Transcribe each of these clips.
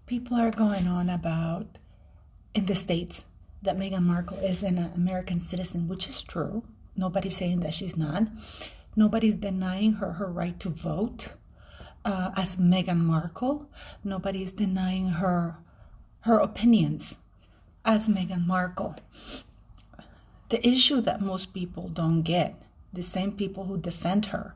People are going on about in the States that Meghan Markle is an American citizen, which is true. Nobody's saying that she's not. Nobody's denying her right to vote as Meghan Markle. Nobody's denying her opinions as Meghan Markle. The issue that most people don't get, the same people who defend her,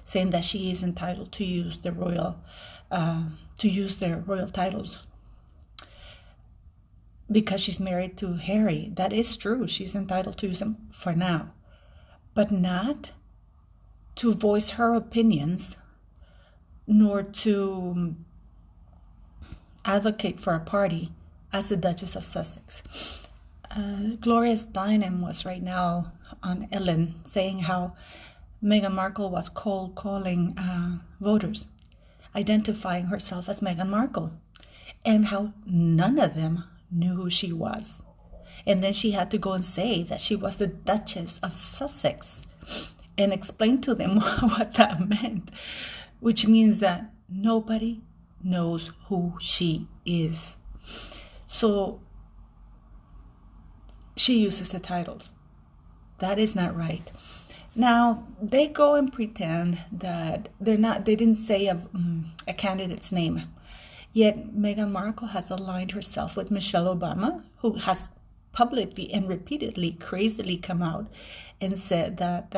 saying that she is entitled to use their royal titles because she's married to Harry. That is true. She's entitled to use them for now, but not to voice her opinions, nor to advocate for a party as the Duchess of Sussex. Gloria Steinem was right now on Ellen saying how Meghan Markle was calling voters, identifying herself as Meghan Markle, and how none of them knew who she was. And then she had to go and say that she was the Duchess of Sussex and explain to them what that meant, which means that nobody knows who she is. So she uses the titles. That is not right. Now, they go and pretend that they didn't say a candidate's name. Yet Meghan Markle has aligned herself with Michelle Obama, who has publicly and repeatedly, crazily come out and said that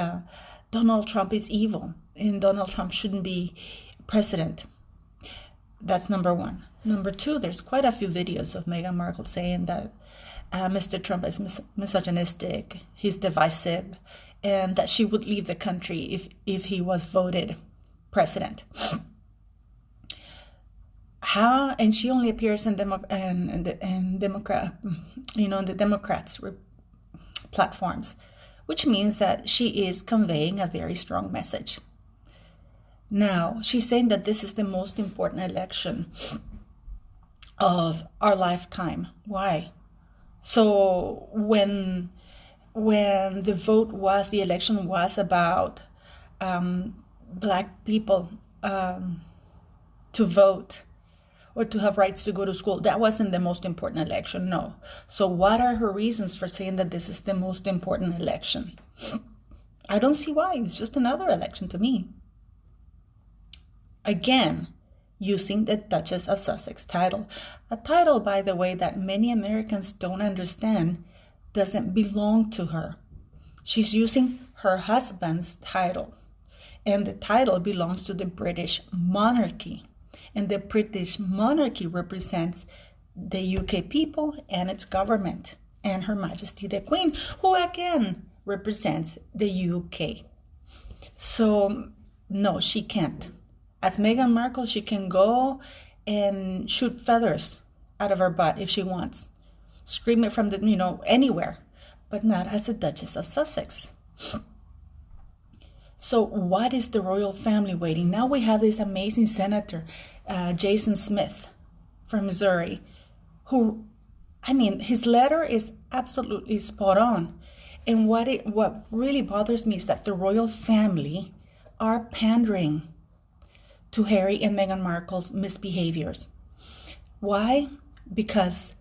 Donald Trump is evil and Donald Trump shouldn't be president. That's number one. Number two, there's quite a few videos of Meghan Markle saying that Mr. Trump is misogynistic, he's divisive, and that she would leave the country if he was voted president. How? And she only appears in the Democrats' platforms, which means that she is conveying a very strong message. Now, she's saying that this is the most important election of our lifetime. Why? So when the election was about Black people to vote or to have rights to go to school, that wasn't the most important election, no. So what are her reasons for saying that this is the most important election? I don't see why. It's just another election to me. Again, using the Duchess of Sussex title. A title, by the way, that many Americans don't understand doesn't belong to her. She's using her husband's title, and the title belongs to the British monarchy. And the British monarchy represents the UK people and its government, and Her Majesty the Queen, who again represents the UK. So, no, she can't. As Meghan Markle, she can go and shoot feathers out of her butt if she wants. Scream it from anywhere, but not as the Duchess of Sussex. So what is the royal family waiting? Now we have this amazing senator, Jason Smith from Missouri, who, his letter is absolutely spot on. And what really bothers me is that the royal family are pandering to Harry and Meghan Markle's misbehaviors. Why? Because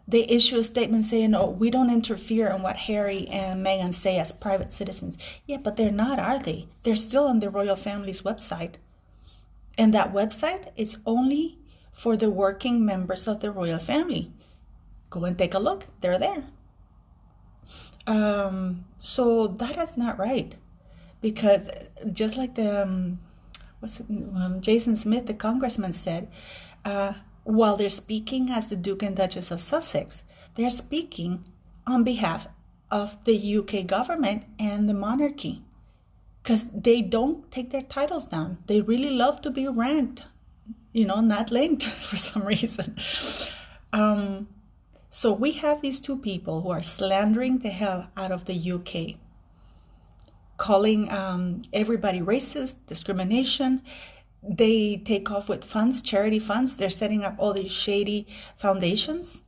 they issue a statement saying, oh, we don't interfere in what Harry and Meghan say as private citizens. Yeah, but they're not, are they? They're still on the royal family's website. And that website is only for the working members of the royal family. Go and take a look. They're there. So that is not right. Because just like Jason Smith, the congressman, said, while they're speaking as the Duke and Duchess of Sussex, they're speaking on behalf of the UK government and the monarchy, because they don't take their titles down. They really love to be ranked, not linked for some reason. So we have these two people who are slandering the hell out of the UK, calling everybody racist, discrimination. They take off with funds, charity funds. They're setting up all these shady foundations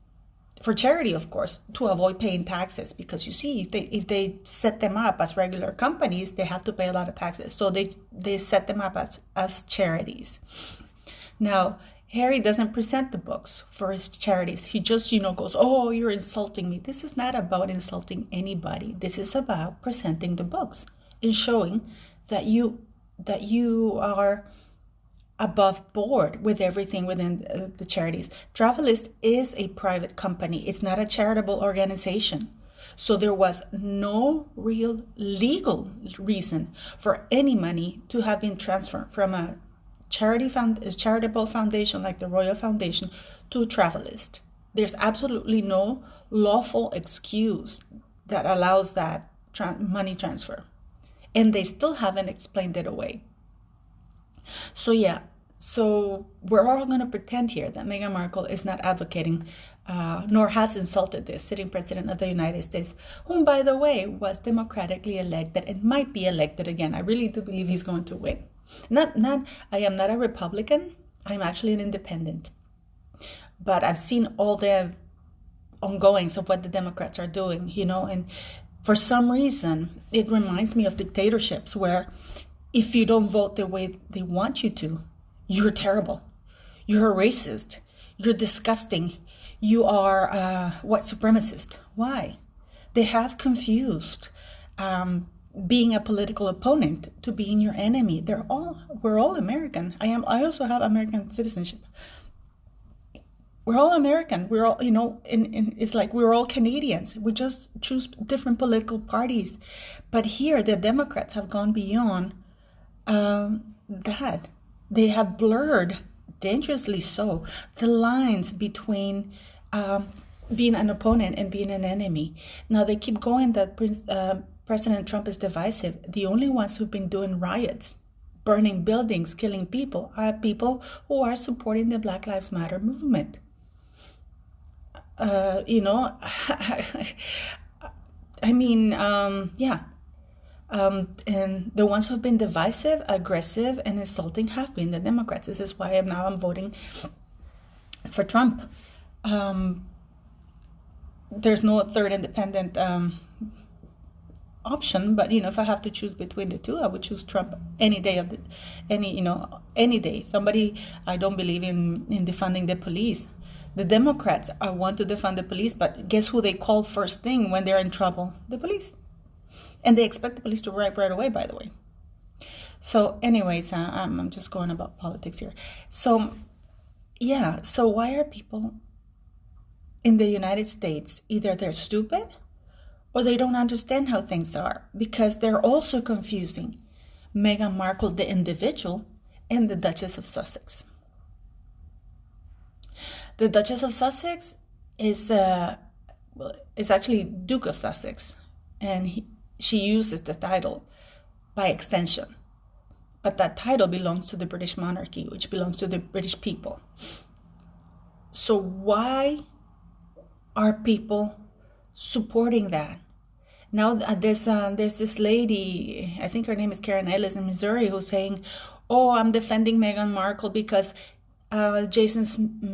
for charity, of course, to avoid paying taxes. Because you see, if they set them up as regular companies, they have to pay a lot of taxes. So they set them up as charities. Now, Harry doesn't present the books for his charities. He just, goes, oh, you're insulting me. This is not about insulting anybody. This is about presenting the books and showing that you are above board with everything within the charities. Travelist is a private company. It's not a charitable organization. So there was no real legal reason for any money to have been transferred from a charitable foundation like the Royal Foundation to Travelist. There's absolutely no lawful excuse that allows that money transfer. And they still haven't explained it away. So we're all going to pretend here that Meghan Markle is not advocating nor has insulted the sitting president of the United States, whom, by the way, was democratically elected and might be elected again. I really do believe he's going to win. I am not a Republican. I'm actually an independent. But I've seen all the ongoings of what the Democrats are doing, and for some reason, it reminds me of dictatorships where if you don't vote the way they want you to, you're terrible. You're a racist. You're disgusting. You are a white supremacist. Why? They have confused being a political opponent to being your enemy. We're all American. I also have American citizenship. We're all American. We're all, it's like we're all Canadians. We just choose different political parties. But here, the Democrats have gone beyond that. They have blurred, dangerously so, the lines between being an opponent and being an enemy. Now, they keep going that President Trump is divisive. The only ones who've been doing riots, burning buildings, killing people, are people who are supporting the Black Lives Matter movement. And the ones who have been divisive, aggressive, and insulting have been the Democrats. This is why I'm voting for Trump. There's no third independent option, but if I have to choose between the two, I would choose Trump any day any day. I don't believe in defunding the police. The Democrats want to defund the police, but guess who they call first thing when they're in trouble? The police. And they expect the police to arrive right away, by the way. So anyways, I'm just going about politics here. So why are people in the United States, either they're stupid or they don't understand how things are, because they're also confusing Meghan Markle, the individual, and the Duchess of Sussex. The Duchess of Sussex is actually Duke of Sussex, and she uses the title by extension. But that title belongs to the British monarchy, which belongs to the British people. So why are people supporting that? Now there's this lady, I think her name is Karen Ellis in Missouri, who's saying, oh, I'm defending Meghan Markle because Jason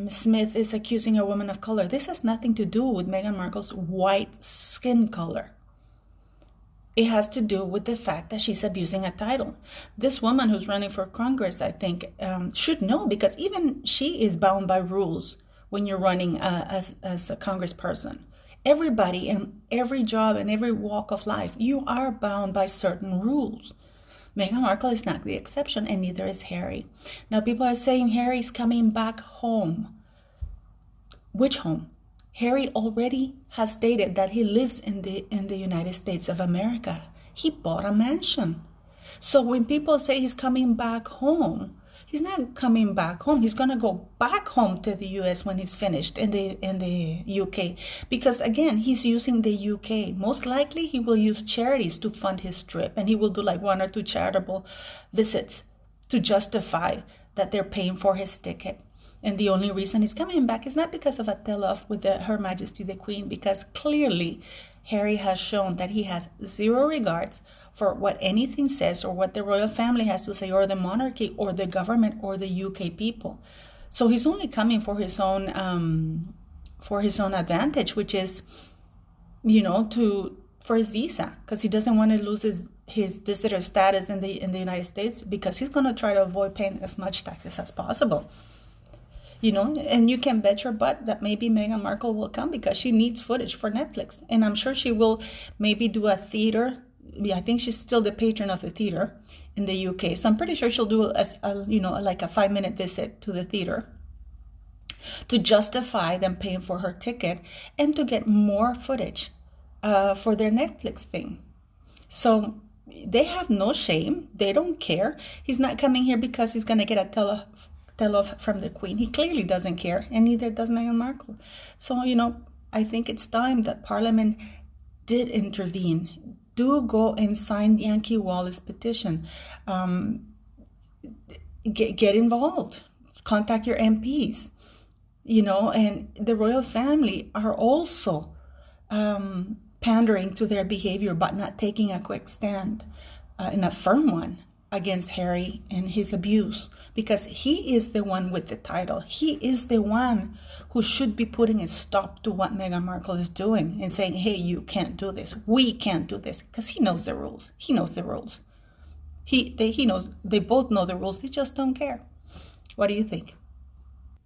Smith is accusing a woman of color. This has nothing to do with Meghan Markle's white skin color. It has to do with the fact that she's abusing a title. This woman who's running for Congress, I think, should know, because even she is bound by rules when you're running as a congressperson. Everybody in every job and every walk of life, you are bound by certain rules. Meghan Markle is not the exception, and neither is Harry. Now, people are saying Harry's coming back home. Which home? Harry already has stated that he lives in the United States of America. He bought a mansion. So when people say he's coming back home, he's not coming back home. He's going to go back home to the U.S. when he's finished in the U.K. Because, again, he's using the U.K. Most likely he will use charities to fund his trip, and he will do like 1 or 2 charitable visits to justify that they're paying for his ticket. And the only reason he's coming back is not because of a tell-off with Her Majesty the Queen, because clearly Harry has shown that he has zero regards for what anything says or what the royal family has to say, or the monarchy or the government or the UK people. So he's only coming for his own advantage, which is, for his visa, because he doesn't want to lose his visitor status in the United States, because he's going to try to avoid paying as much taxes as possible. you know, and you can bet your butt that maybe Meghan Markle will come because she needs footage for Netflix. And I'm sure she will maybe do a theater. Yeah, I think she's still the patron of the theater in the UK. So I'm pretty sure she'll do like a 5-minute visit to the theater to justify them paying for her ticket and to get more footage for their Netflix thing. So they have no shame. They don't care. He's not coming here because he's going to get a tell-off from the Queen. He clearly doesn't care, and neither does Meghan Markle. So, you know, I think it's time that Parliament did intervene. Do go and sign Yankee Wallace's petition. Get involved. Contact your MPs. You know, and the royal family are also pandering to their behavior, but not taking a quick stand, and a firm one, against Harry and his abuse, because he is the one with the title. He is the one who should be putting a stop to what Meghan Markle is doing and saying, hey, you can't do this. We can't do this, because he knows the rules. He knows the rules. He knows, they both know the rules. They just don't care. What do you think?